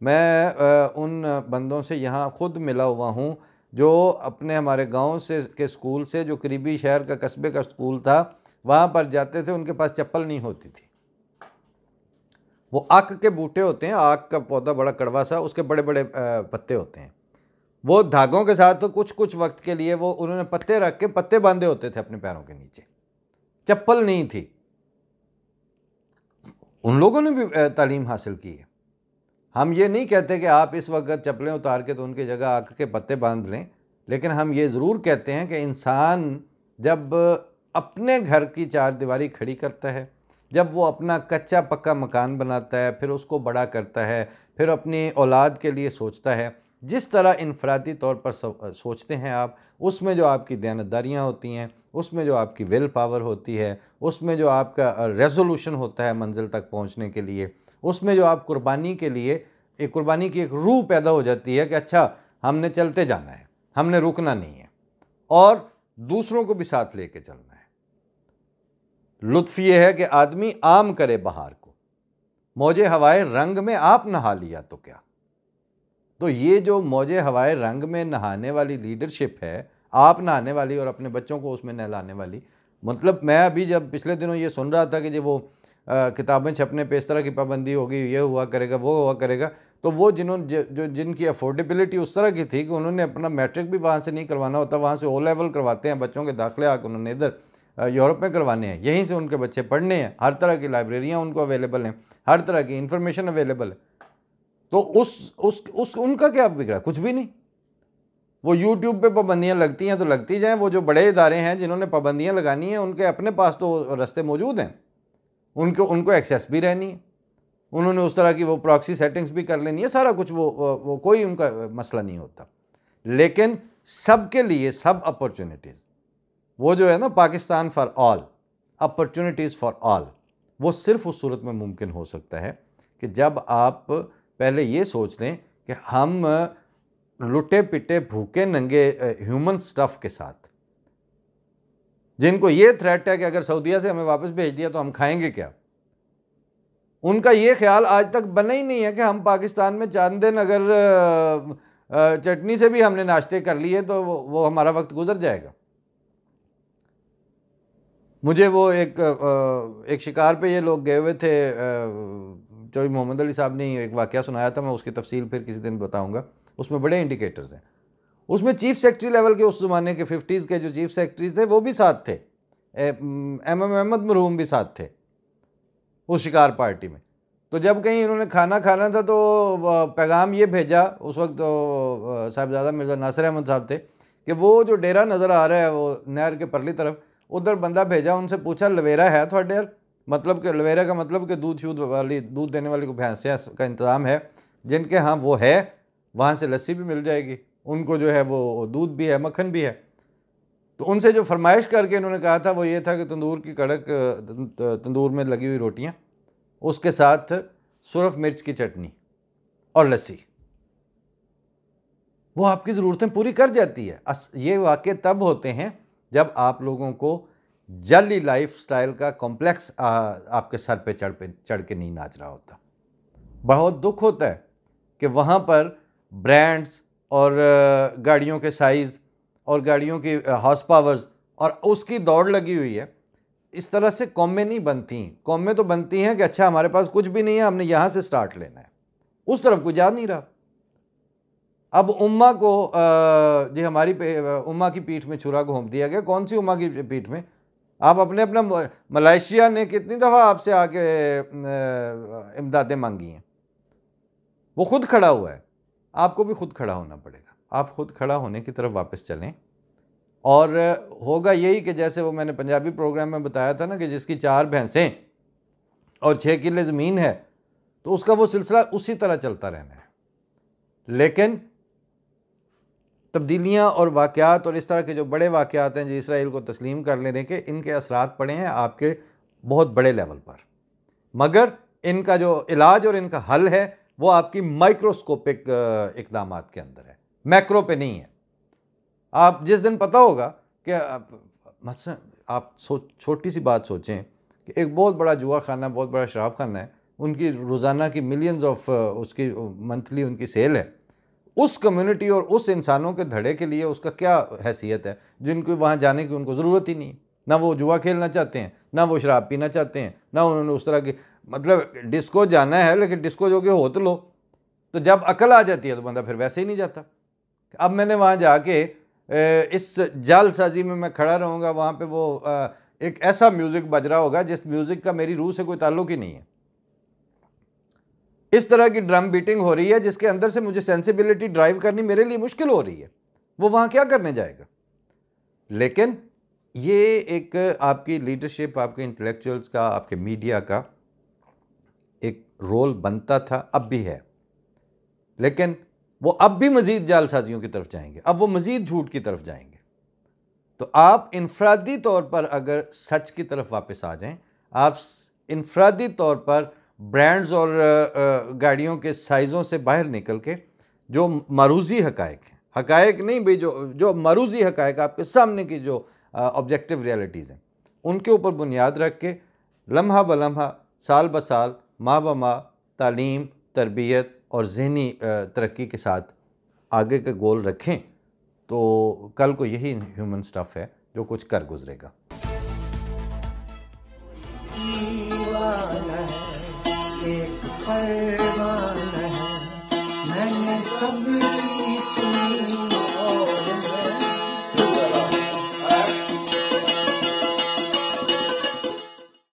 मैं उन बंदों से यहाँ ख़ुद मिला हुआ हूँ जो अपने हमारे गांव से के स्कूल से, जो करीबी शहर का कस्बे का स्कूल था, वहाँ पर जाते थे, उनके पास चप्पल नहीं होती थी। वो आक के बूटे होते हैं, आक का पौधा बड़ा कड़वा सा, उसके बड़े बड़े पत्ते होते हैं। वो धागों के साथ तो कुछ कुछ वक्त के लिए वो उन्होंने पत्ते रख के पत्ते बांधे होते थे अपने पैरों के नीचे, चप्पल नहीं थी। उन लोगों ने भी तालीम हासिल की है। हम ये नहीं कहते कि आप इस वक्त चप्पलें उतार के तो उनकी जगह आक के पत्ते बांध लें, लेकिन हम ये ज़रूर कहते हैं कि इंसान जब अपने घर की चारदीवारी खड़ी करता है, जब वो अपना कच्चा पक्का मकान बनाता है, फिर उसको बड़ा करता है, फिर अपनी औलाद के लिए सोचता है, जिस तरह इनफरादी तौर पर सोचते हैं आप, उसमें जो आपकी दयानतदारियाँ होती हैं, उसमें जो आपकी विल पावर होती है, उसमें जो आपका रेजोल्यूशन होता है मंजिल तक पहुँचने के लिए, उसमें जो आप कुर्बानी के लिए एक कुर्बानी की एक रूह पैदा हो जाती है कि अच्छा हमने चलते जाना है, हमने रुकना नहीं है और दूसरों को भी साथ लेके चलना है। लुत्फ़ ये है कि आदमी आम करे बहार को, मौजे हवाए रंग में आप नहा लिया तो क्या। तो ये जो मौजे हवाए रंग में नहाने वाली लीडरशिप है, आप नहाने वाली और अपने बच्चों को उसमें नहलाने वाली, मतलब मैं अभी जब पिछले दिनों ये सुन रहा था कि जो वो किताबें छपने पे इस तरह की पाबंदी होगी, ये हुआ करेगा, वो हुआ करेगा, तो वो जिनकी अफोर्डेबिलिटी उस तरह की थी कि उन्होंने अपना मैट्रिक भी वहाँ से नहीं करवाना होता, वहाँ से ओ लेवल करवाते हैं बच्चों के दाखिले आकर उन्होंने इधर यूरोप में करवाने हैं, यहीं से उनके बच्चे पढ़ने हैं, हर तरह की लाइब्रेरियाँ उनको अवेलेबल हैं, हर तरह की इंफॉर्मेशन अवेलेबल है। तो उस उनका क्या बिगड़ा? कुछ भी नहीं। वो यूट्यूब पे पाबंदियाँ लगती हैं तो लगती जाएँ, वो जो बड़े इदारे हैं जिन्होंने पाबंदियाँ लगानी हैं उनके अपने पास तो रास्ते मौजूद हैं, उनको एक्सेस भी रहनी है, उन्होंने उस तरह की वो प्रॉक्सी सेटिंग्स भी कर लेनी है, सारा कुछ वो कोई उनका मसला नहीं होता। लेकिन सबके लिए सब अपॉर्चुनिटीज़, वो जो है ना Pakistan for all, opportunities for all, वो सिर्फ उस सूरत में मुमकिन हो सकता है कि जब आप पहले ये सोच लें कि हम लुटे पिटे भूखे नंगे ह्यूमन स्टफ़ के साथ, जिनको ये थ्रेट है कि अगर सऊदीया से हमें वापस भेज दिया तो हम खाएंगे क्या, उनका ये ख्याल आज तक बना ही नहीं है कि हम पाकिस्तान में चांदन अगर चटनी से भी हमने नाश्ते कर लिए तो वो हमारा वक्त गुजर जाएगा। मुझे वो एक शिकार पे ये लोग गए हुए थे, चौधरी मोहम्मद अली साहब ने एक वाक़या सुनाया था, मैं उसकी तफसील फिर किसी दिन बताऊंगा। उसमें बड़े इंडिकेटर्स हैं। उसमें चीफ सेक्रेटरी लेवल के उस ज़माने के 50s के जो चीफ सेक्रेटरीज थे वो भी साथ थे, एम अहमद मरहूम भी साथ थे उस शिकार पार्टी में। तो जब कहीं इन्होंने खाना खाना था तो पैगाम ये भेजा, उस वक्त तो साहिबजादा मिर्ज़ा नासिर अहमद साहब थे, कि वो जो डेरा नज़र आ रहा है वो नहर के परली तरफ, उधर बंदा भेजा, उनसे पूछा लवेरा है थोड़े यार, मतलब कि लवेरा का मतलब कि दूध देने वाली को भैंसें का इंतज़ाम है, जिनके यहाँ वो है वहाँ से लस्सी भी मिल जाएगी, उनको जो है वो दूध भी है, मक्खन भी है। तो उनसे जो फरमाइश करके इन्होंने कहा था वो ये था कि तंदूर की कड़क तंदूर में लगी हुई रोटियां, उसके साथ सुरख मिर्च की चटनी और लस्सी, वो आपकी ज़रूरतें पूरी कर जाती है। ये वाक़े तब होते हैं जब आप लोगों को जाली लाइफस्टाइल का कॉम्प्लेक्स आपके सर पे चढ़ के नहीं नाच रहा होता। बहुत दुख होता है कि वहाँ पर ब्रांड्स और गाड़ियों के साइज़ और गाड़ियों की हॉर्स पावर्स और उसकी दौड़ लगी हुई है। इस तरह से कौमें नहीं बनती। कौमें तो बनती हैं कि अच्छा हमारे पास कुछ भी नहीं है, हमने यहाँ से स्टार्ट लेना है, उस तरफ कोई जा नहीं रहा। अब उम्मा को जी हमारी उम्मा की पीठ में छुरा घोंप दिया गया। कौन सी उम्मा की पीठ में? आप अपने अपना मलेशिया ने कितनी दफ़ा आपसे आके इमदादें मांगी हैं, वो खुद खड़ा हुआ है, आपको भी खुद खड़ा होना पड़ेगा। आप खुद खड़ा होने की तरफ वापस चलें और होगा यही कि जैसे वो मैंने पंजाबी प्रोग्राम में बताया था ना कि जिसकी 4 भैंसें और 6 किले ज़मीन है तो उसका वो सिलसिला उसी तरह चलता रहना है। लेकिन तब्दीलियाँ और वाक़यात और इस तरह के जो बड़े वाक़यात हैं जो इसराइल को तस्लीम कर लेने के, इनके असरात पड़े हैं आपके बहुत बड़े लेवल पर, मगर इनका जो इलाज और इनका हल है वो आपकी माइक्रोस्कोपिक इक़दामात के अंदर है, मैक्रो पे नहीं है। आप जिस दिन पता होगा कि आप छोटी सी बात सोचें कि एक बहुत बड़ा जुआ खाना, बहुत बड़ा शराब खाना है, उनकी रोज़ाना की मिलियंस ऑफ उसकी मंथली उनकी सेल है। उस कम्युनिटी और उस इंसानों के धड़े के लिए उसका क्या हैसियत है, जिनको वहाँ जाने की उनको ज़रूरत ही नहीं। ना वो जुआ खेलना चाहते हैं, ना वो शराब पीना चाहते हैं, ना उन्होंने उस तरह की, मतलब डिस्को जाना है, लेकिन डिस्को जो कि हो तो लो, तो जब अकल आ जाती है तो बंदा फिर वैसे ही नहीं जाता। अब मैंने वहाँ जाके इस जालसाजी में मैं खड़ा रहूँगा, वहाँ पे वो एक ऐसा म्यूज़िक बज रहा होगा जिस म्यूज़िक का मेरी रूह से कोई ताल्लुक़ ही नहीं है। इस तरह की ड्रम बीटिंग हो रही है जिसके अंदर से मुझे सेंसिबिलिटी ड्राइव करनी मेरे लिए मुश्किल हो रही है। वो वहाँ क्या करने जाएगा? लेकिन ये एक आपकी लीडरशिप, आपके इंटेलेक्चुअल्स का, आपके मीडिया का एक रोल बनता था, अब भी है, लेकिन वो अब भी मज़ीद जालसाजियों की तरफ जाएंगे, अब वो मज़ीद झूठ की तरफ जाएंगे। तो आप इनफरादी तौर पर अगर सच की तरफ वापस आ जाएं, आप इनफरादी तौर पर ब्रांड्स और गाड़ियों के साइज़ों से बाहर निकल के जो मरूज़ी हकायक हैं, हकायक नहीं भाई, जो मरूज़ी हकायक आपके सामने की जो ऑब्जेक्टिव रियलिटीज़ हैं, उनके ऊपर बुनियाद रख के लम्हा ब लम्हा, साल ब साल, माह ब माह तालीम, तरबियत और ज़हनी तरक्की के साथ आगे के गोल रखें, तो कल को यही ह्यूमन स्टफ़ है जो कुछ कर गुजरेगा।